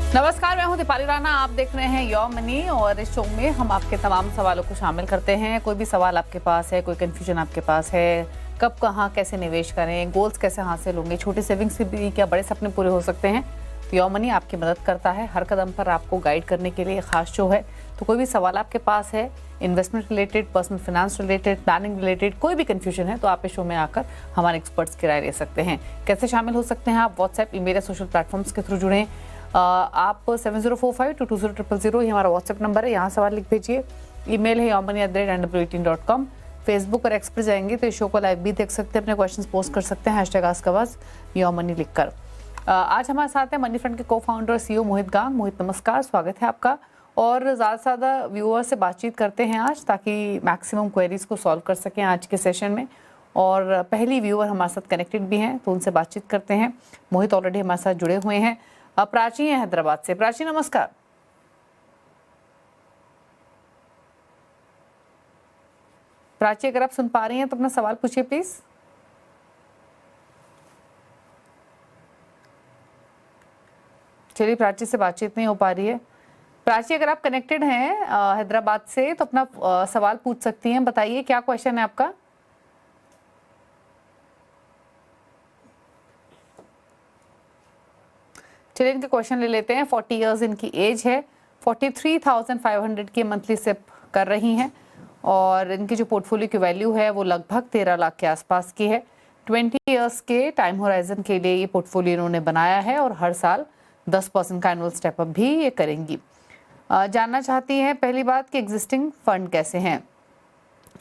नमस्कार, मैं हूं दीपाली राणा। आप देख रहे हैं योर मनी और इस शो में हम आपके तमाम सवालों को शामिल करते हैं। कोई भी सवाल आपके पास है, कोई कंफ्यूजन आपके पास है, कब कहां कैसे निवेश करें, गोल्स कैसे हासिल होंगे, छोटे सेविंग्स से भी क्या बड़े सपने पूरे हो सकते हैं, तो योर मनी आपकी मदद करता है। हर कदम पर आपको गाइड करने के लिए खास शो है। तो कोई भी सवाल आपके पास है, investment related, personal finance related, planning related, कोई भी कंफ्यूजन है तो आप इस शो में आकर हमारे एक्सपर्ट्स की राय ले सकते हैं। कैसे शामिल हो सकते हैं आप? व्हाट्सएप, ईमेल या सोशल प्लेटफॉर्म्स के थ्रू जुड़ें। आप 7045220000 ये हमारा व्हाट्सएप नंबर है, यहाँ सवाल लिख भेजिए। ईमेल है yourmoney@nw18.com। फेसबुक और एक्स पर जाएंगे तो इस शो को लाइव भी देख सकते हैं, अपने क्वेश्चंस पोस्ट कर सकते हैं #AskAwaz योरमनी लिखकर। आज हमारे साथ है मनी फ्रंट के को फाउंडर CEO मोहित गांग। मोहित नमस्कार, स्वागत है आपका। और ज़्यादा से ज़्यादा व्यूअर से बातचीत करते हैं आज, ताकि मैक्सिमम क्वेरीज को सॉल्व कर सकें आज के सेशन में। और पहली व्यूअर हमारे साथ कनेक्टेड भी हैं तो उनसे बातचीत करते हैं। मोहित ऑलरेडी हमारे साथ जुड़े हुए हैं। प्राची है हैदराबाद से। प्राची नमस्कार। प्राची, अगर आप सुन पा रही हैं तो अपना सवाल पूछिए प्लीज। चलिए, प्राची से बातचीत नहीं हो पा रही है। प्राची, अगर आप कनेक्टेड हैं हैदराबाद से तो अपना सवाल पूछ सकती हैं। बताइए क्या क्वेश्चन है आपका। चलिए, इनके क्वेश्चन ले लेते हैं। 40 इयर्स इनकी एज है, 43,500 की मंथली सिप कर रही हैं और इनकी जो पोर्टफोलियो की वैल्यू है वो लगभग 13 लाख के आसपास की है। 20 इयर्स के टाइम होराइजन के लिए ये पोर्टफोलियो इन्होंने बनाया है और हर साल 10% का एनुअल स्टेप अप भी ये करेंगी। जानना चाहती हैं पहली बात कि एग्जिस्टिंग फंड कैसे हैं।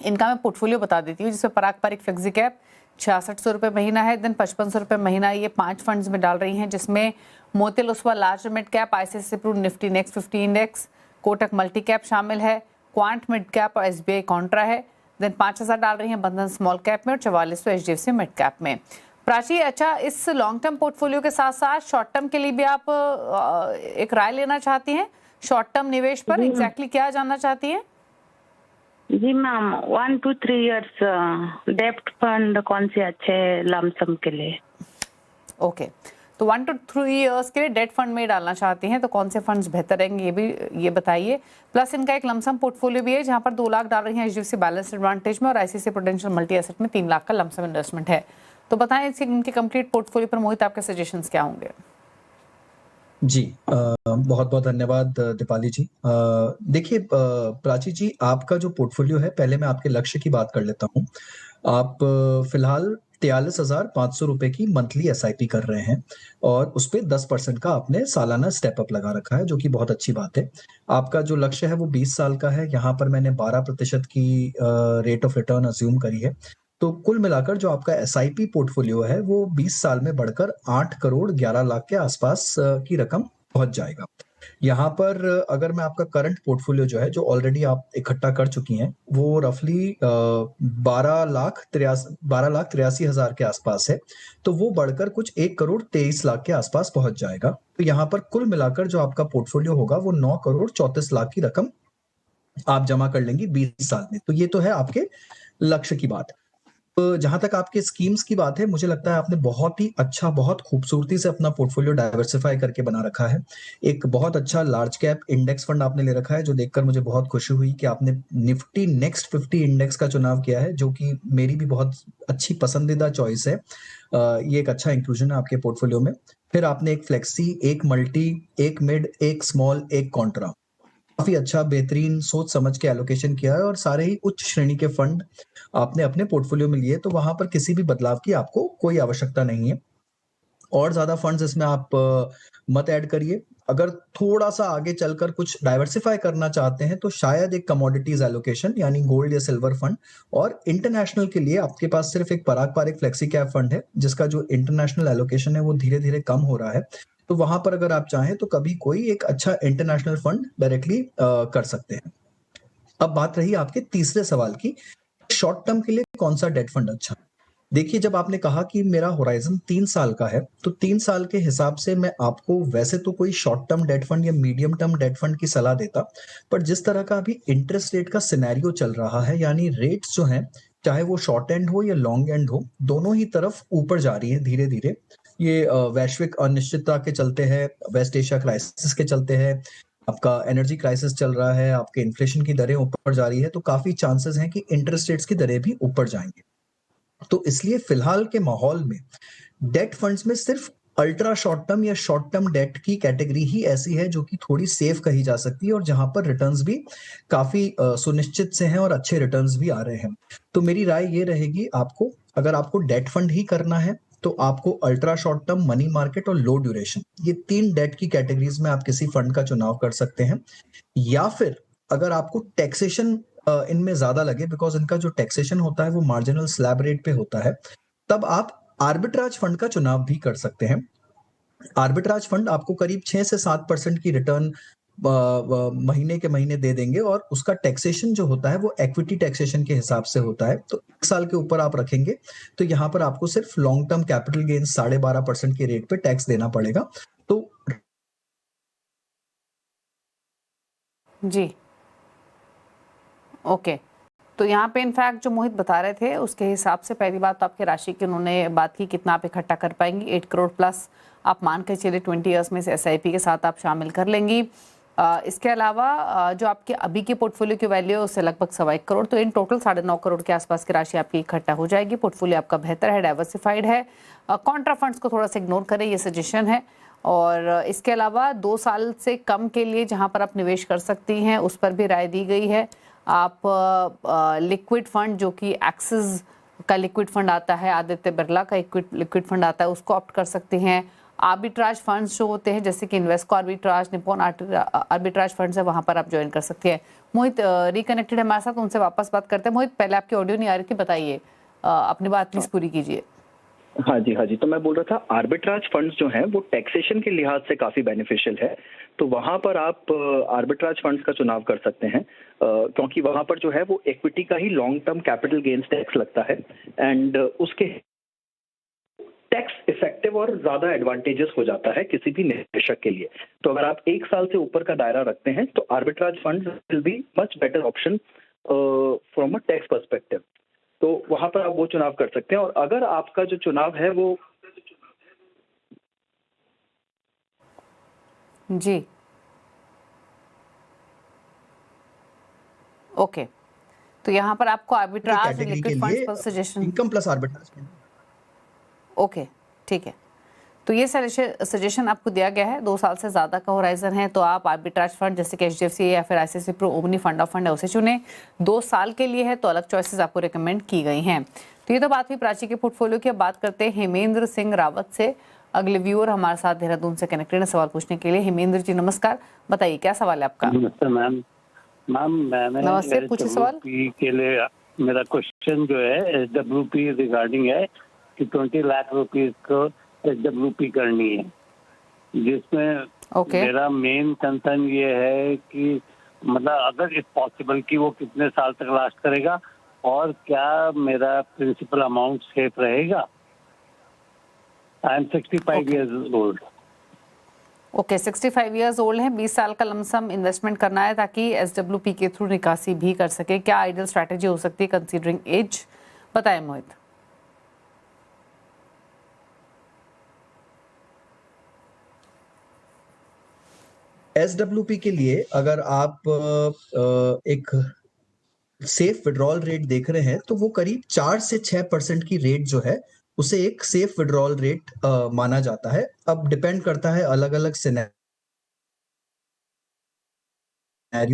इनका मैं पोर्टफोलियो बता देती हूँ, जिसमें पारंपरिक फ्लेक्सी कैप 6600 रुपये महीना है, देन 5500 रुपये महीना ये 5 फंड्स में डाल रही हैं, जिसमें Motilal Oswal large mid cap, ICICI Pru Nifty next 50 index, Kotak multi cap शामिल है, क्वांट मिड कैप और SBI कॉन्ट्रा है। देन 5000 डाल रही हैं बंधन स्मॉल कैप में और 4400 HDFC मिड कैप में। प्राची, अच्छा, इस लॉन्ग टर्म पोर्टफोलियो के साथ साथ शॉर्ट टर्म के लिए भी आप एक राय लेना चाहती हैं? शॉर्ट टर्म निवेश पर एग्जैक्टली क्या जानना चाहती हैं? जी मैम, 1 to 3 इयर्स डेप्ट फंड कौन से अच्छे लमसम के लिए? ओके, तो 1 to 3 इयर्स के लिए डेट फंड में डालना चाहती हैं तो कौन से फंड्स बेहतर रहेंगे ये बताइए। प्लस इनका एक लमसम पोर्टफोलियो भी है जहां पर 2 लाख डाल रही हैं HDFC बैलेंस एडवांटेज में और ICICI प्रूडेंशियल मल्टी एसेट में 3 लाख का लमसम इन्वेस्टमेंट है। तो बताएं इनके कंप्लीट पोर्टफोलियो पर मोहित आपके सजेशंस क्या होंगे? जी, बहुत बहुत धन्यवाद दीपाली जी। देखिए प्राची जी, आपका जो पोर्टफोलियो है, पहले मैं आपके लक्ष्य की बात कर लेता हूँ। आप फिलहाल 43,500 रुपए की मंथली SIP कर रहे हैं और उस पे 10% का आपने सालाना स्टेप अप लगा रखा है, जो कि बहुत अच्छी बात है। आपका जो लक्ष्य है वो 20 साल का है। यहाँ पर मैंने 12% की रेट ऑफ रिटर्न अज्यूम करी है। तो कुल मिलाकर जो आपका SIP पोर्टफोलियो है वो 20 साल में बढ़कर 8 करोड़ 11 लाख के आसपास की रकम पहुंच जाएगा। यहाँ पर अगर मैं आपका करंट पोर्टफोलियो जो है, जो ऑलरेडी आप इकट्ठा कर चुकी हैं, वो रफली 12,83,000 के आसपास है। तो वो बढ़कर कुछ 1 करोड़ 23 लाख के आसपास पहुंच जाएगा। तो यहाँ पर कुल मिलाकर जो आपका पोर्टफोलियो होगा वो 9 करोड़ 34 लाख की रकम आप जमा कर लेंगी 20 साल में। तो ये तो है आपके लक्ष्य की बात। जहां तक आपके स्कीम्स की बात है, मुझे लगता है आपने बहुत ही अच्छा, बहुत खूबसूरती से अपना पोर्टफोलियो डाइवर्सिफाई करके बना रखा है। एक बहुत अच्छा लार्ज कैप इंडेक्स फंड आपने ले रखा है, जो देखकर मुझे बहुत खुशी हुई कि आपने निफ्टी नेक्स्ट 50 इंडेक्स का चुनाव किया है, जो कि मेरी भी बहुत अच्छी पसंदीदा चॉइस है। ये एक अच्छा इंक्लूजन है आपके पोर्टफोलियो में। फिर आपने एक फ्लेक्सी, एक मल्टी, एक मिड, एक स्मॉल, एक कॉन्ट्रा, काफी अच्छा बेहतरीन सोच समझ के एलोकेशन किया है और सारे ही उच्च श्रेणी के फंड आपने अपने पोर्टफोलियो में लिए। तो वहां पर किसी भी बदलाव की आपको कोई आवश्यकता नहीं है। और ज्यादा फंड्स इसमें आप मत ऐड करिए। अगर थोड़ा सा आगे चलकर कुछ डाइवर्सिफाई करना चाहते हैं तो शायद एक कमोडिटीज एलोकेशन यानी गोल्ड या सिल्वर फंड, और इंटरनेशनल के लिए आपके पास सिर्फ एक पारंपरिक फ्लेक्सी कैप फंड है, जिसका जो इंटरनेशनल एलोकेशन है वो धीरे धीरे कम हो रहा है। तो वहां पर अगर आप चाहें तो कभी कोई एक अच्छा इंटरनेशनल फंड डायरेक्टली कर सकते हैं। अब बात रही आपके तीसरे सवाल की, शॉर्ट टर्म के लिए कौन सा डेट फंड अच्छा है। देखिए, जब आपने कहा कि मेरा होराइजन 3 साल का है, तो 3 साल के हिसाब से मैं आपको वैसे तो कोई शॉर्ट टर्म डेट फंड या मीडियम टर्म डेट फंड की सलाह देता, पर जिस तरह का अभी इंटरेस्ट रेट का सिनेरियो चल रहा है, यानी रेट्स जो हैं, चाहे वो शॉर्ट एंड हो या लॉन्ग एंड हो, दोनों ही तरफ ऊपर जा रही है धीरे धीरे। ये वैश्विक अनिश्चितता के चलते है, वेस्ट एशिया क्राइसिस के चलते है, आपका एनर्जी क्राइसिस चल रहा है, आपके इन्फ्लेशन की दरें ऊपर जा रही है, तो काफ़ी चांसेस हैं कि इंटरेस्ट रेट्स की दरें भी ऊपर जाएँगी। तो इसलिए फिलहाल के माहौल में डेट फंड्स में सिर्फ अल्ट्रा शॉर्ट टर्म या शॉर्ट टर्म डेट की कैटेगरी ही ऐसी है जो कि थोड़ी सेफ कही जा सकती है और जहां पर रिटर्न्स भी काफी सुनिश्चित से हैं और अच्छे रिटर्न्स भी आ रहे हैं। तो मेरी राय ये रहेगी, आपको अगर आपको डेट फंड ही करना है तो आपको ultra short term, money market और लो ड्यूरेशन, ये 3 डेट की कैटेगरीज में आप किसी फंड का चुनाव कर सकते हैं। या फिर अगर आपको टैक्सेशन इनमें ज्यादा लगे, बिकॉज इनका जो टैक्सेशन होता है वो मार्जिनल स्लैब रेट पे होता है, तब आप आर्बिट्राज फंड का चुनाव भी कर सकते हैं। आर्बिट्राज फंड आपको करीब 6 से 7% की रिटर्न महीने के महीने दे देंगे और उसका टैक्सेशन जो होता है वो इक्विटी टैक्सेशन के हिसाब से होता है। तो 1 साल के ऊपर आप रखेंगे तो यहाँ पर आपको सिर्फ लॉन्ग टर्म कैपिटल गेन 12.5% के रेट पे टैक्स देना पड़ेगा। तो जी, ओके। तो यहाँ पे इनफैक्ट जो मोहित बता रहे थे उसके हिसाब से पहली बात तो आपकी राशि की उन्होंने बात की कितना आप इकट्ठा कर पाएंगी, 8 करोड़ प्लस आप मान के चलिए 20 ईयर्स में से SIP के साथ आप शामिल कर लेंगी। इसके अलावा जो आपके अभी की पोर्टफोलियो की वैल्यू है उससे लगभग 1.25 करोड़, तो इन टोटल 9.5 करोड़ के आसपास की राशि आपकी इकट्ठा हो जाएगी। पोर्टफोलियो आपका बेहतर है, डाइवर्सिफाइड है। कॉन्ट्रा फंड्स को थोड़ा सा इग्नोर करें, ये सजेशन है। और इसके अलावा 2 साल से कम के लिए जहाँ पर आप निवेश कर सकती हैं उस पर भी राय दी गई है। आप लिक्विड फंड जो कि एक्सिस का लिक्विड फंड आता है, आदित्य बिरला का लिक्विड फंड आता है, उसको ऑप्ट कर सकते हैं। आर्बिट्राज फंड्स जो होते हैं जैसे कि Invesco arbitrage, Nippon arbitrage funds है, वहां पर आप ज्वाइन कर सकते हैं। मोहित रिकनेक्टेड हमारे साथ, उनसे वापस बात करते हैं। मोहित, पहले आपकी ऑडियो नहीं आ रही थी, बताइए अपनी बात प्लीज पूरी कीजिए। हाँ जी, तो मैं बोल रहा था आर्बिट्राज फंड्स जो हैं वो टैक्सेशन के लिहाज से काफ़ी बेनिफिशियल है, तो वहाँ पर आप आर्बिट्राज फंड्स का चुनाव कर सकते हैं, क्योंकि वहाँ पर जो है वो इक्विटी का ही long term capital gains tax लगता है एंड उसके टैक्स इफेक्टिव और ज़्यादा एडवांटेजेस हो जाता है किसी भी निवेशक के लिए। तो अगर आप 1 साल से ऊपर का दायरा रखते हैं तो arbitrage funds will be much better option from a tax perspective, तो वहां पर आप वो चुनाव कर सकते हैं। और अगर आपका जो चुनाव है वो जी ओके, तो यहाँ पर आपको आर्बिट्राज लिक्विड फंड्स पर suggestion, income plus arbitrage fund, okay ठीक है। तो ये सजेशन आपको दिया गया है, 2 साल से ज़्यादा का होराइजन है तो आप आर्बिट्राज फंड जैसे कि HDFC या फिर ICICI pro omni fund of fund है उसे चुने। 2 साल के लिए है तो अलग चॉइसेस आपको रिकमेंड की गई हैं। तो ये तो बात हुई प्राची के पोर्टफोलियो की। अब बात करते हैं हेमेंद्र सिंह रावत से। अगले व्यूअर हमारे साथ देहरादून से कनेक्टेड है सवाल पूछने के लिए। हेमेंद्र जी नमस्कार, बताइए क्या सवाल है आपका? नमस्ते मैम। मैंने नमस्ते, पूछिए सवाल। के लिए मेरा क्वेश्चन जो है SWP रिगार्डिंग है कि 20 लाख रुपीस को SWP करनी है, जिसमें मेरा मेन कंसर्न ये है कि मतलब अगर इफ पॉसिबल कि वो कितने साल तक लास्ट करेगा और क्या मेरा प्रिंसिपल अमाउंट सेफ रहेगा। I am 65 years old. Okay, 65 years old है, 20 साल का लमसम इन्वेस्टमेंट करना है ताकि SWP के थ्रू निकासी भी कर सके। क्या आइडियल स्ट्रैटेजी हो सकती है कंसीडरिंग एज? बताएं मोहित। SWP के लिए अगर आप एक सेफ विड्रॉल रेट देख रहे हैं तो वो करीब 4 से 6% की रेट जो है उसे एक सेफ विड्रॉल रेट माना जाता है। अब डिपेंड करता है अलग अलग सिनेरियो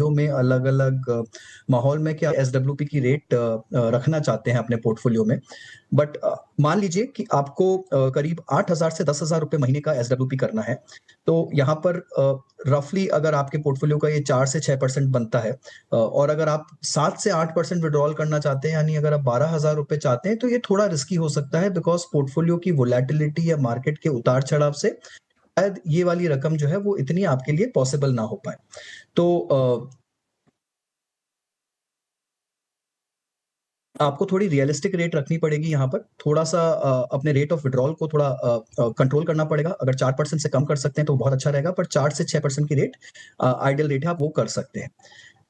में, अलग अलग माहौल में क्या SWP की रेट रखना चाहते हैं अपने पोर्टफोलियो में। बट मान लीजिए कि आपको करीब 8,000 से 10,000 रुपए महीने का SWP करना है, तो यहाँ पर रफली अगर आपके पोर्टफोलियो का ये 4 से 6% बनता है और अगर आप 7 से 8% विड्रॉल करना चाहते हैं, यानी अगर आप 12,000 रुपए चाहते हैं, तो ये थोड़ा रिस्की हो सकता है, बिकॉज पोर्टफोलियो की वोलेटिलिटी या मार्केट के उतार चढ़ाव से शायद ये वाली रकम जो है वो इतनी आपके लिए पॉसिबल ना हो पाए। तो आपको थोड़ी रियलिस्टिक रेट रखनी पड़ेगी यहाँ पर, थोड़ा सा अपने रेट ऑफ विड्रॉल को थोड़ा कंट्रोल करना पड़ेगा। अगर 4% से कम कर सकते हैं तो बहुत अच्छा रहेगा, पर 4 से 6% की रेट आइडियल रेट है, आप वो कर सकते हैं।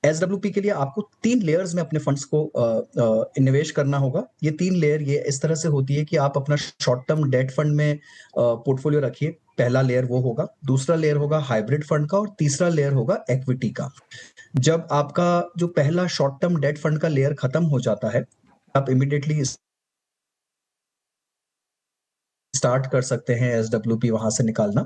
एसडब्ल्यूपी के लिए आपको 3 लेयर्स में अपने फंड्स को निवेश करना होगा। ये 3 लेयर ये इस तरह से होती है कि आप अपना शॉर्ट टर्म डेट फंड में पोर्टफोलियो रखिए, पहला लेयर वो होगा, दूसरा लेयर होगा हाइब्रिड फंड का और तीसरा लेयर होगा इक्विटी का। जब आपका जो पहला शॉर्ट टर्म डेट फंड का लेयर खत्म हो जाता है, आप इमीडिएटली स्टार्ट कर सकते हैं एसडब्ल्यूपी वहां से निकालना।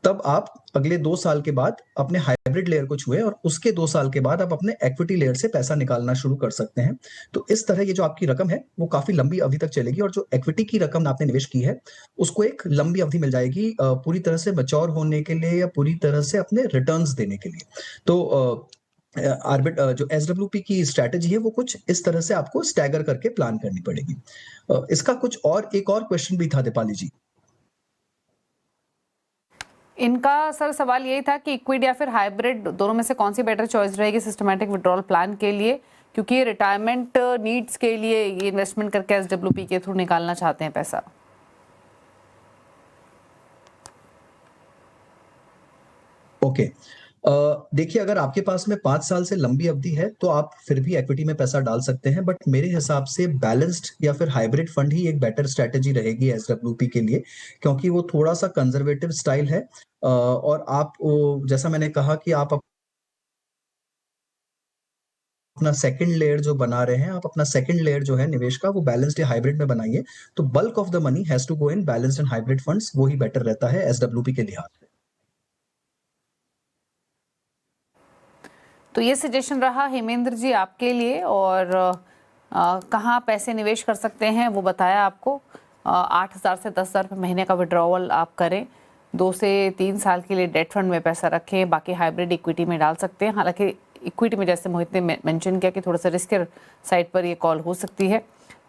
तब आप अगले 2 साल के बाद अपने हाइब्रिड लेयर को छुए और उसके 2 साल के बाद आप अपने इक्विटी लेयर से पैसा निकालना शुरू कर सकते हैं। तो इस तरह ये जो आपकी रकम है वो काफी लंबी अवधि तक चलेगी और जो इक्विटी की रकम आपने निवेश की है उसको एक लंबी अवधि मिल जाएगी पूरी तरह से मैच्योर होने के लिए या पूरी तरह से अपने रिटर्न्स देने के लिए। तो जो एसडब्ल्यूपी की स्ट्रैटेजी है वो कुछ इस तरह से आपको स्टैगर करके प्लान करनी पड़ेगी। इसका कुछ और एक और क्वेश्चन भी था दीपाली जी। इनका सर सवाल यही था कि इक्विटी या फिर हाइब्रिड दोनों में से कौन सी बेटर चॉइस रहेगी सिस्टमैटिक विड्रॉल प्लान के लिए, क्योंकि रिटायरमेंट नीड्स के लिए ये इन्वेस्टमेंट करके एसडब्ल्यूपी के थ्रू निकालना चाहते हैं पैसा। ओके, देखिए अगर आपके पास में 5 साल से लंबी अवधि है तो आप फिर भी इक्विटी में पैसा डाल सकते हैं, बट मेरे हिसाब से बैलेंस्ड या फिर हाइब्रिड फंड ही एक बेटर स्ट्रेटेजी रहेगी एसडब्ल्यूपी के लिए, क्योंकि वो थोड़ा सा कंजर्वेटिव स्टाइल है और आप जैसा मैंने कहा कि आप अपना सेकंड लेयर जो बना रहे हैं, आप अपना सेकंड लेयर जो है निवेश का वो बैलेंस्ड या हाइब्रिड में बनाइए, तो bulk of the money has to go in balanced and hybrid funds, वो ही बेटर रहता है एसडब्ल्यूपी के लिहाज से। तो ये सजेशन रहा हेमेंद्र जी आपके लिए, और कहाँ पैसे निवेश कर सकते हैं वो बताया आपको। 8,000 से 10,000 रुपये महीने का विड्रॉवल आप करें, 2 से 3 साल के लिए डेट फंड में पैसा रखें, बाकी हाइब्रिड इक्विटी में डाल सकते हैं। हालांकि इक्विटी में जैसे मोहित ने मेंशन किया कि थोड़ा सा रिस्क साइड पर ये कॉल हो सकती है,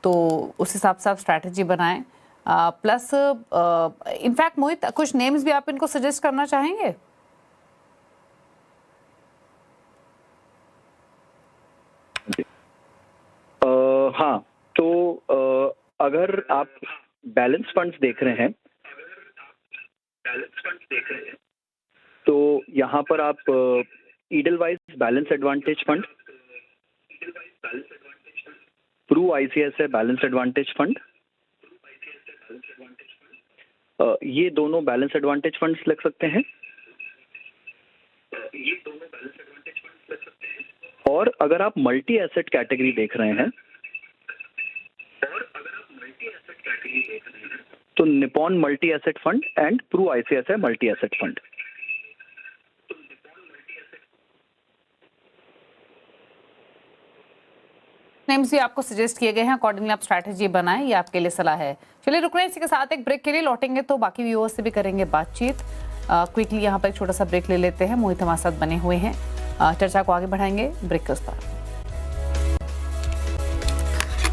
तो उस हिसाब से आप स्ट्रैटेजी बनाएं। प्लस इनफैक्ट मोहित कुछ नेम्स भी आप इनको सजेस्ट करना चाहेंगे? हाँ, तो अगर आप बैलेंस फंड्स देख रहे हैं तो यहाँ पर आप Edelweiss balance advantage fund, Pru ICICI balance advantage fund, ये दोनों बैलेंस एडवांटेज फंड्स लग सकते हैं। और अगर आप मल्टी एसेट कैटेगरी देख रहे हैं तो Nippon multi asset fund and Pru ICICI multi asset fund. Names भी आपको सजेस्ट किए गए हैं, अकॉर्डिंगली आप स्ट्रैटेजी बनाएं, ये आपके लिए सलाह है। चलिए रुक रहे हैं इसी के साथ एक ब्रेक के लिए, लौटेंगे तो बाकी व्यूअर्स से भी करेंगे बातचीत। क्विकली यहाँ पर एक छोटा सा ब्रेक ले लेते हैं। मोहित हमारे साथ बने हुए हैं, चर्चा को आगे बढ़ाएंगे ब्रेक के उस पार।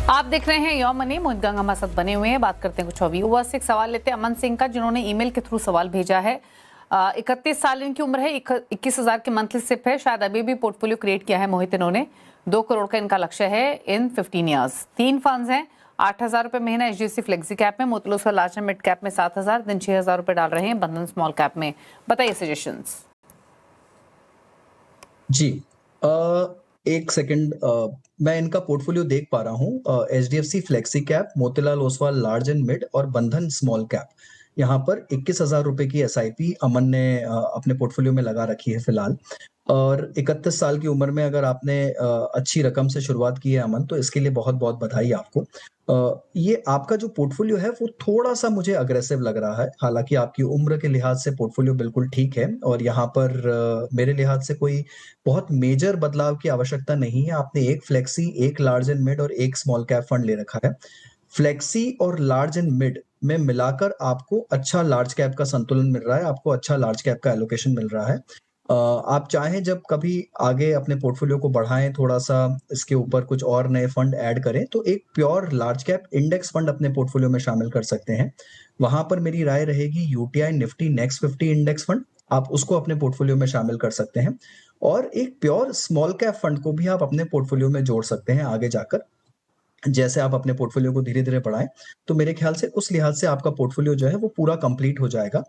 आप देख रहे हैं योर मनी, मोहित गंगा हमारे साथ बने हुए हैं। बात करते हैं कुछ और व्यूअर्स से। एक सवाल लेते हैं अमन सिंह का, जिन्होंने ईमेल के थ्रू सवाल भेजा है। 31 साल इनकी उम्र है, 21,000 की मंथली सिप है, शायद अभी भी पोर्टफोलियो क्रिएट किया है मोहित इन्होंने। 2 करोड़ का इनका लक्ष्य है इन 15 ईयर्स। 3 फंड्स हैं, 8,000 रुपये महीना एचडीएफसी फ्लेक्सी कैप में, Motilal Oswal large and mid cap में 7,000, दिन 6,000 रुपये डाल रहे हैं बंधन स्मॉल कैप में। बताइए सजेशंस। जी, एक सेकंड, मैं इनका पोर्टफोलियो देख पा रहा हूँ। HDFC flexi cap, Motilal Oswal large and mid और बंधन स्मॉल कैप, यहाँ पर 21,000 रुपए की एसआईपी अमन ने अपने पोर्टफोलियो में लगा रखी है फिलहाल। और 31 साल की उम्र में अगर आपने अच्छी रकम से शुरुआत की है अमन, तो इसके लिए बहुत बहुत बधाई आपको। ये आपका जो पोर्टफोलियो है वो थोड़ा सा मुझे अग्रेसिव लग रहा है, हालांकि आपकी उम्र के लिहाज से पोर्टफोलियो बिल्कुल ठीक है और यहाँ पर मेरे लिहाज से कोई बहुत मेजर बदलाव की आवश्यकता नहीं है। आपने एक फ्लेक्सी, एक लार्ज एंड मिड और एक स्मॉल कैप फंड ले रखा है। फ्लेक्सी और लार्ज एंड मिड में मिलाकर आपको अच्छा लार्ज कैप का संतुलन मिल रहा है, आपको अच्छा लार्ज कैप का एलोकेशन मिल रहा है। आप चाहें जब कभी आगे अपने पोर्टफोलियो को बढ़ाएं, थोड़ा सा इसके ऊपर कुछ और नए फंड ऐड करें, तो एक pure large cap index fund अपने पोर्टफोलियो में शामिल कर सकते हैं। वहां पर मेरी राय रहेगी UTI Nifty next 50 index fund, आप उसको अपने पोर्टफोलियो में शामिल कर सकते हैं। और एक प्योर स्मॉल कैप फंड को भी आप अपने पोर्टफोलियो में जोड़ सकते हैं आगे जाकर। जैसे आप अपने पोर्टफोलियो को धीरे-धीरे बढ़ाएँ, तो मेरे ख्याल से उस लिहाज से आपका पोर्टफोलियो जो है वो पूरा कंप्लीट हो जाएगा।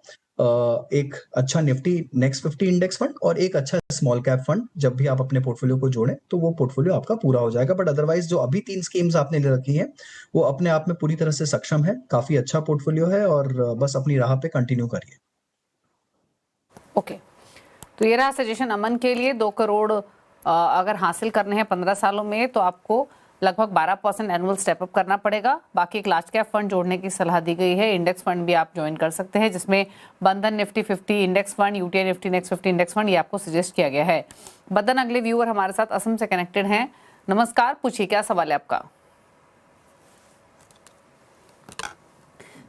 एक अच्छा निफ्टी नेक्स्ट 50 इंडेक्स फंड और एक अच्छा स्मॉल कैप फंड जब भी आप अपने पोर्टफोलियो को जोड़ें, तो वो पोर्टफोलियो आपका पूरा हो जाएगा। बट अदरवाइज़ जो अभी 3 स्कीम्स आपने ले रखी हैं, वो अपने आप में पूरी तरह से सक्षम है, काफ़ी अच्छा पोर्टफोलियो है और बस अपनी राह पे कंटिन्यू करिए। ओके, तो ये रहा सजेशन अमन के लिए। 2 करोड़ अगर हासिल करने हैं 15 सालों में तो आपको लगभग 12% एनुअल स्टेप अप करना पड़ेगा। बाकी एक लार्ज कैप फंड जोड़ने की सलाह दी गई है। इंडेक्स फंड भी आप ज्वाइन कर सकते हैं, जिसमें बंधन Nifty 50 index fund, UTI Nifty next 50 index fund, ये आपको सजेस्ट किया गया है। बंधन अगले व्यूअर हमारे साथ असम से कनेक्टेड हैं। नमस्कार, पूछिए क्या सवाल है आपका।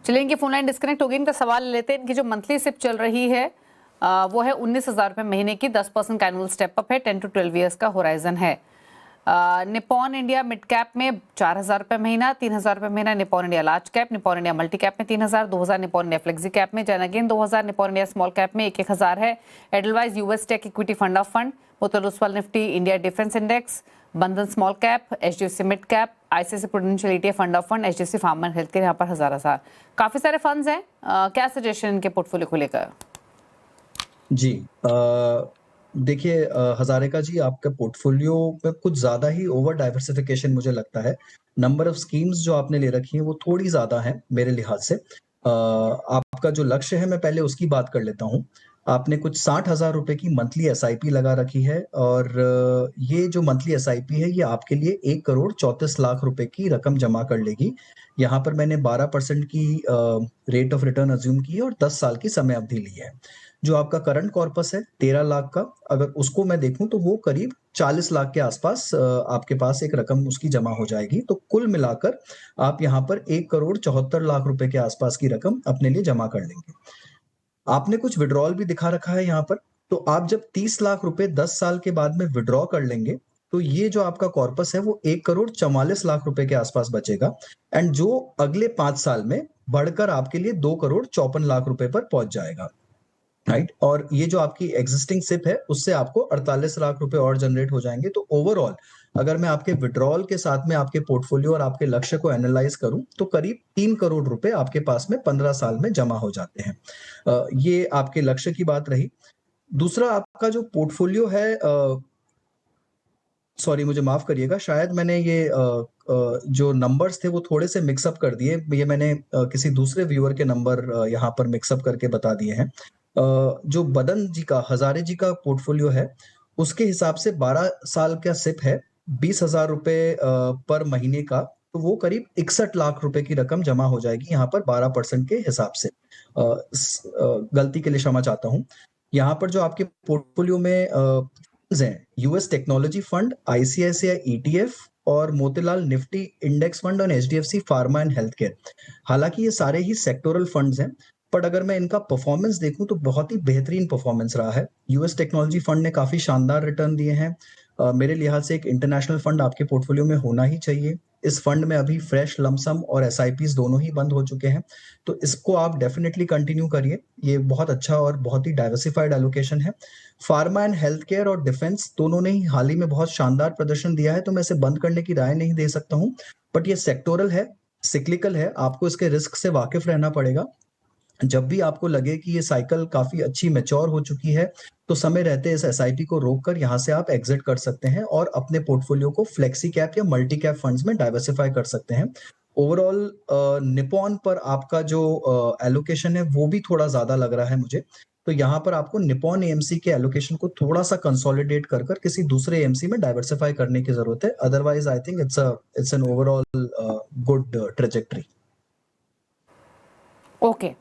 चलिए, इनकी फोन लाइन डिस्कनेक्ट हो गई, इनका सवाल लेते हैं। इनकी जो मंथली सिप चल रही है वो है 19,000 रुपये महीने की, 10% का एनुअल स्टेप अप है, 10 to 12 ईयर्स का होराइजन है। निपॉन इंडिया मिड कैप में 4,000 रुपये महीना, 3,000 रुपये महीना Nippon India large cap, Nippon India multi cap में 3,000, 2,000 निपॉन इंडिया फ्लेक्सी कैप में, जैन again 2,000 Nippon India small cap में 1,000 है। Edelweiss US tech equity fund of fund, Motilal Oswal Nifty India defence index, Bandhan small cap, HDFC mid cap, ICICI Prudential ETF fund of fund, HDFC pharma health care, यहाँ पर 1,000 काफी सारे funds हैं। क्या suggestion इनके portfolio को लेकर? जी, देखिए हज़ारेका जी, आपका पोर्टफोलियो में कुछ ज़्यादा ही ओवर डाइवर्सिफिकेशन मुझे लगता है। नंबर ऑफ स्कीम्स जो आपने ले रखी हैं वो थोड़ी ज़्यादा हैं मेरे लिहाज से। आपका जो लक्ष्य है मैं पहले उसकी बात कर लेता हूँ। आपने कुछ 60,000 रुपए की मंथली एसआईपी लगा रखी है और ये जो मंथली एसआईपी है ये आपके लिए 1 करोड़ 34 लाख रुपए की रकम जमा कर लेगी। यहाँ पर मैंने 12% की रेट ऑफ रिटर्न अज़्यूम की है और 10 साल की समय अवधि ली है। जो आपका करंट कॉर्पस है 13 लाख का, अगर उसको मैं देखूं तो वो करीब 40 लाख के आसपास आपके पास एक रकम उसकी जमा हो जाएगी। तो कुल मिलाकर आप यहाँ पर 1 करोड़ 74 लाख रुपए के आसपास की रकम अपने लिए जमा कर लेंगे। आपने कुछ विड्रॉल भी दिखा रखा है यहाँ पर, तो आप जब 30 लाख रुपए 10 साल के बाद में विड्रॉ कर लेंगे तो ये जो आपका कॉर्पस है वो 1 करोड़ 44 लाख रुपए के आसपास बचेगा एंड जो अगले 5 साल में बढ़कर आपके लिए 2 करोड़ 54 लाख रुपए पर पहुंच जाएगा, राइट। और ये जो आपकी एग्जिस्टिंग सिप है उससे आपको 48 लाख रुपए और जनरेट हो जाएंगे। तो ओवरऑल अगर मैं आपके विड्रॉल के साथ में आपके पोर्टफोलियो और आपके लक्ष्य को एनालाइज करूं तो करीब 3 करोड़ रुपए आपके पास में 15 साल में जमा हो जाते हैं। ये आपके लक्ष्य की बात रही। दूसरा, आपका जो पोर्टफोलियो है, सॉरी मुझे माफ करिएगा, शायद मैंने ये जो नंबर्स थे वो थोड़े से मिक्सअप कर दिए। ये मैंने किसी दूसरे व्यूअर के नंबर यहाँ पर मिक्सअप करके बता दिए हैं। जो बदन जी का, हजारे जी का पोर्टफोलियो है उसके हिसाब से 12 साल का सिप है, 20,000 रुपए पर महीने का, तो वो करीब 61 लाख रुपए की रकम जमा हो जाएगी यहाँ पर 12% के हिसाब से। गलती के लिए क्षमा चाहता हूँ। यहाँ पर जो आपके पोर्टफोलियो में हैं, US technology fund, ICICI ETF और मोतीलाल निफ्टी इंडेक्स फंड और HDFC pharma and health care. हालांकि ये सारे ही सेक्टोरल फंड्स हैं, पर अगर मैं इनका परफॉर्मेंस देखूं तो बहुत ही बेहतरीन परफॉर्मेंस रहा है। यूएस टेक्नोलॉजी फंड ने काफी शानदार रिटर्न दिए हैं। मेरे लिहाज से एक इंटरनेशनल फंड आपके पोर्टफोलियो में होना ही चाहिए। इस फंड में अभी फ्रेश लमसम और एसआईपीज दोनों ही बंद हो चुके हैं, तो इसको आप डेफिनेटली कंटिन्यू करिए। ये बहुत अच्छा और बहुत ही डाइवर्सिफाइड एलोकेशन है। फार्मा एंड हेल्थ केयर और डिफेंस दोनों ने ही हाल ही में बहुत शानदार प्रदर्शन दिया है, तो मैं इसे बंद करने की राय नहीं दे सकता हूँ। बट ये सेक्टोरल है, सिक्लिकल है, आपको इसके रिस्क से वाकिफ रहना पड़ेगा। जब भी आपको लगे कि ये साइकिल काफी अच्छी मैच्योर हो चुकी है तो समय रहते इस एसआईपी को रोककर यहाँ से आप एग्जिट कर सकते हैं और अपने पोर्टफोलियो को फ्लेक्सी कैप या मल्टी कैप फंड्स में डाइवर्सिफाई कर सकते हैं। ओवरऑल निपॉन पर आपका जो एलोकेशन है वो भी थोड़ा ज्यादा लग रहा है मुझे, तो यहाँ पर आपको निपॉन एएमसी के एलोकेशन को थोड़ा सा कंसोलिडेट कर किसी दूसरे एएमसी में डाइवर्सिफाई करने की जरूरत है। Otherwise I think it's an overall good trajectory. Okay,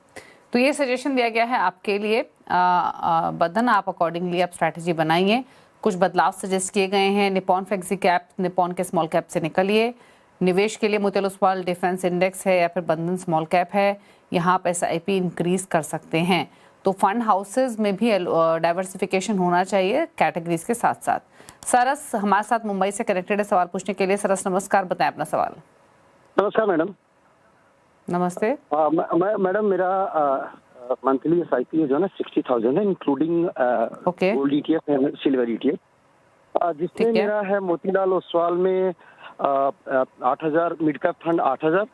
तो ये सजेशन दिया गया है आपके लिए। बदन, आप अकॉर्डिंगली आप स्ट्रैटेजी बनाइए। कुछ बदलाव सजेस्ट किए गए हैं। निपॉन फ्लेक्सी कैप, निपॉन के स्मॉल कैप से निकलिए। निवेश के लिए मोतीलाल ओसवाल डिफेंस इंडेक्स है या फिर बंधन स्मॉल कैप है, यहाँ आप एसआईपी इंक्रीज कर सकते हैं। तो फंड हाउसेज में भी डाइवर्सिफिकेशन होना चाहिए कैटेगरीज के साथ साथ। सरस हमारे साथ मुंबई से कनेक्टेड है सवाल पूछने के लिए। सरस नमस्कार, बताएं अपना सवाल। नमस्कार मैडम। नमस्ते मैडम, मेरा मंथली एसआईपी जो है ना 60,000 है, including gold ETF and silver ETF, जिसमें मेरा है मोतीलाल ओसवाल में 8,000 मिड कैप फंड 8,000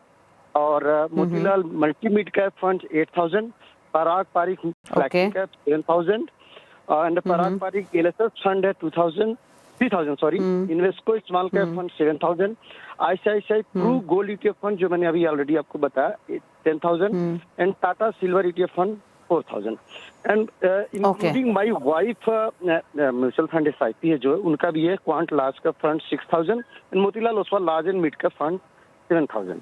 और Motilal multi mid cap fund 8,000, Parag Parikh flexi cap 7,000 and Parag Parikh LSS fund है 3,000 sorry, Invesco small cap fund 7,000, ICICI Pru gold ETF fund जो मैंने अभी ऑलरेडी आपको बताया 10,000 and Tata silver ETF fund 4,000 and including my wife mutual fund SIP है जो उनका भी है quant large cap fund 6,000 and Motilal Oswal large and mid cap fund 7,000।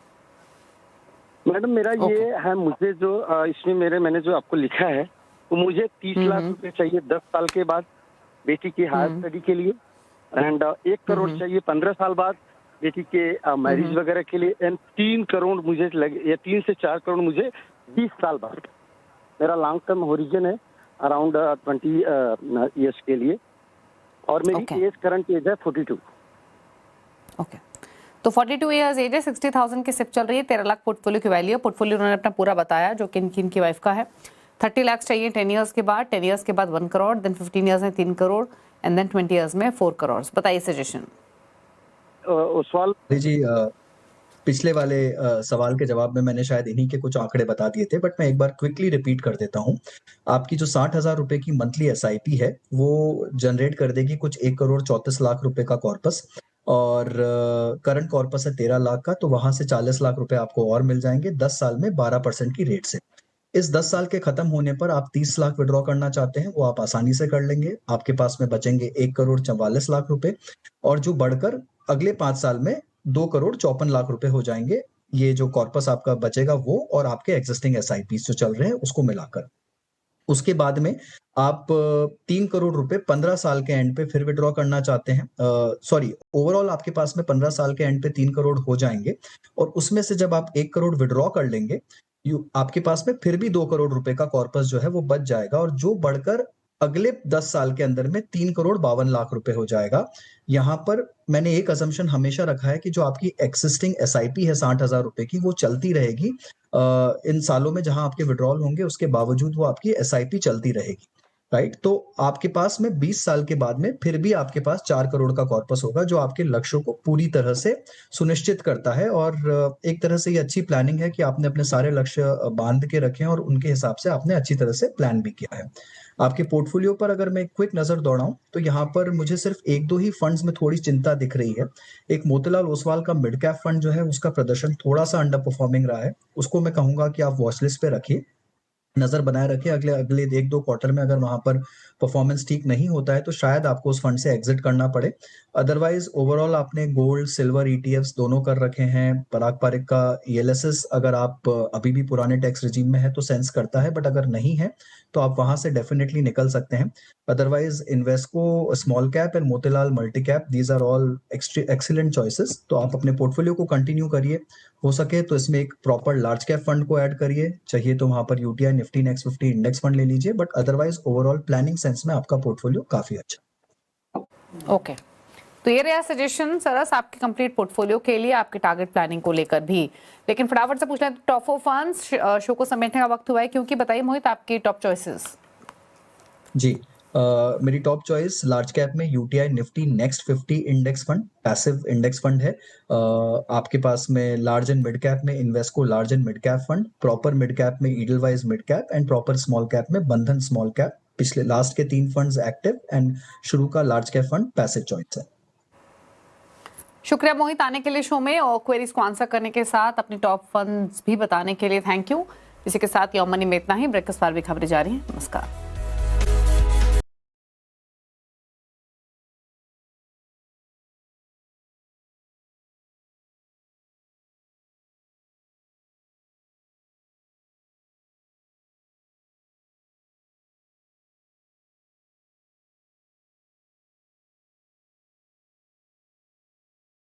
Madam मेरा ये है, मुझे जो इसमें मैंने जो आपको लिखा है वो मुझे 30 लाख रुपए चाहिए 10 साल के बाद बेटी की हायर स्टडी के लिए एंड 1 करोड़ चाहिए 15 साल बाद बेटी के मैरिज वगैरह के लिए एंड 3 करोड़ मुझे लगे या 3 से 4 करोड़ मुझे 20 साल बाद। मेरा लॉन्ग टर्म होरिजन है अराउंड 20 इयर्स के लिए और मेरी एज करंट एज है 42। ओके, तो 42 इयर्स एज है, 60,000 की सिप चल रही है, 13 लाख पोर्टफोलियो की वैल्यू है। पोर्टफोलियो उन्होंने अपना पूरा बताया जो किन की वाइफ का है। 30 लाख चाहिए 10 इयर्स के बाद, 10 इयर्स के बाद 1 करोड़, देन 15 इयर्स में 3 करोड़ एंड देन 20 इयर्स में 4 करोड़। बताइए सजेशन। सवाल जी पिछले वाले सवाल के जवाब में मैंने शायद इन्हीं के कुछ आंकड़े बता दिए थे, बट मैं एक बार क्विकली रिपीट कर देता हूँ। आपकी जो 60,000 रुपए की मंथली एसआईपी है वो जनरेट कर देगी कुछ 1 करोड़ 34 लाख रुपए का कॉर्पस और करंट कॉर्पस है 13 लाख का, तो वहां से 40 लाख रुपए आपको और मिल जाएंगे 10 साल में 12% की रेट से। इस 10 साल के खत्म होने पर आप 30 लाख विड्रॉ करना चाहते हैं वो आप आसानी से कर लेंगे। आपके पास में बचेंगे 1 करोड़ 44 लाख रुपए और जो बढ़कर अगले 5 साल में 2 करोड़ 54 लाख रुपए हो जाएंगे। ये जो कॉर्पस आपका बचेगा वो और आपके एग्जिस्टिंग एसआईपी जो चल रहे हैं उसको मिलाकर। उसके बाद में आप 3 करोड़ रुपए 15 साल के एंड पे फिर विड्रॉ करना चाहते हैं। सॉरी, ओवरऑल आपके पास में 15 साल के एंड पे 3 करोड़ हो जाएंगे और उसमें से जब आप 1 करोड़ विड्रॉ कर लेंगे आपके पास में फिर भी 2 करोड़ रुपए का कॉर्पस जो है वो बच जाएगा और जो बढ़कर अगले 10 साल के अंदर में 3 करोड़ 52 लाख रुपए हो जाएगा। यहाँ पर मैंने एक असम्पशन हमेशा रखा है कि जो आपकी एक्सिस्टिंग एसआईपी है 60,000 रुपए की वो चलती रहेगी इन सालों में जहां आपके विड्रॉल होंगे उसके बावजूद वो आपकी एसआईपी चलती रहेगी, राइट। तो आपके पास में 20 साल के बाद में फिर भी आपके पास 4 करोड़ का कॉर्पस होगा जो आपके लक्ष्यों को पूरी तरह से सुनिश्चित करता है और एक तरह से ये अच्छी प्लानिंग है कि आपने अपने सारे लक्ष्य बांध के रखे हैं और उनके हिसाब से आपने अच्छी तरह से प्लान भी किया है। आपके पोर्टफोलियो पर अगर मैं क्विक नजर दौड़ाऊं तो यहाँ पर मुझे सिर्फ 1-2 ही फंड्स में थोड़ी चिंता दिख रही है। एक मोतीलाल ओसवाल का मिड कैप फंड जो है उसका प्रदर्शन थोड़ा सा अंडर परफॉर्मिंग रहा है, उसको मैं कहूंगा कि आप वॉच लिस्ट पे रखिए, नजर बनाए रखें। अगले 1-2 क्वार्टर में अगर वहां पर परफॉर्मेंस ठीक नहीं होता है तो शायद आपको उस फंड से एग्जिट करना पड़े। अदरवाइज ओवरऑल आपने गोल्ड सिल्वर ईटीएफ्स दोनों कर रखे हैं। पराग पारिक का ईएलएसएस अगर आप अभी भी पुराने टैक्स रिजीम में है तो सेंस करता है, बट अगर नहीं है तो आप वहां से डेफिनेटली निकल सकते हैं। Otherwise Invesco small cap and Motilal multi cap, these are all excellent choices. तो आप अपने पोर्टफोलियो को कंटिन्यू करिए, हो सके तो इसमें एक प्रॉपर लार्ज कैप फंड को ऐड करिए, चाहिए तो वहां पर UTI Nifty next 50 index fund ले लीजिए, but otherwise overall planning sense में आपका पोर्टफोलियो काफी अच्छा। ओके, तो ये रहा सजेशन सरस आपके कंप्लीट पोर्टफोलियो के लिए, आपके टारगेट प्लानिंग को लेकर भी। लेकिन फटाफट से पूछ लें टॉप 4 फंड्स, शो को समेटने का वक्त हुआ है क्योंकि बताइए मोहित आपकी टॉप चॉइसेस। जी मेरी टॉप चॉइस लार्ज कैप में UTI Nifty next 50 index fund, passive index fund है। आपके पास में लार्ज एंड मिड कैप में Invesco large and mid cap fund, proper mid cap में Edelweiss mid cap and proper small cap में Bandhan small cap. पिछले last के 3 funds active and शुरू का large cap fund passive choice है। शुक्रिया मोहित आने के लिए शो में और क्वेरीज को आंसर करने के साथ अपनी टॉप फंड्स भी बताने के लिए थैंक यू। इसी के साथ यौमनी में इतना ही। ब्रेकफास्ट पर भी खबरें जारी हैं। नमस्कार।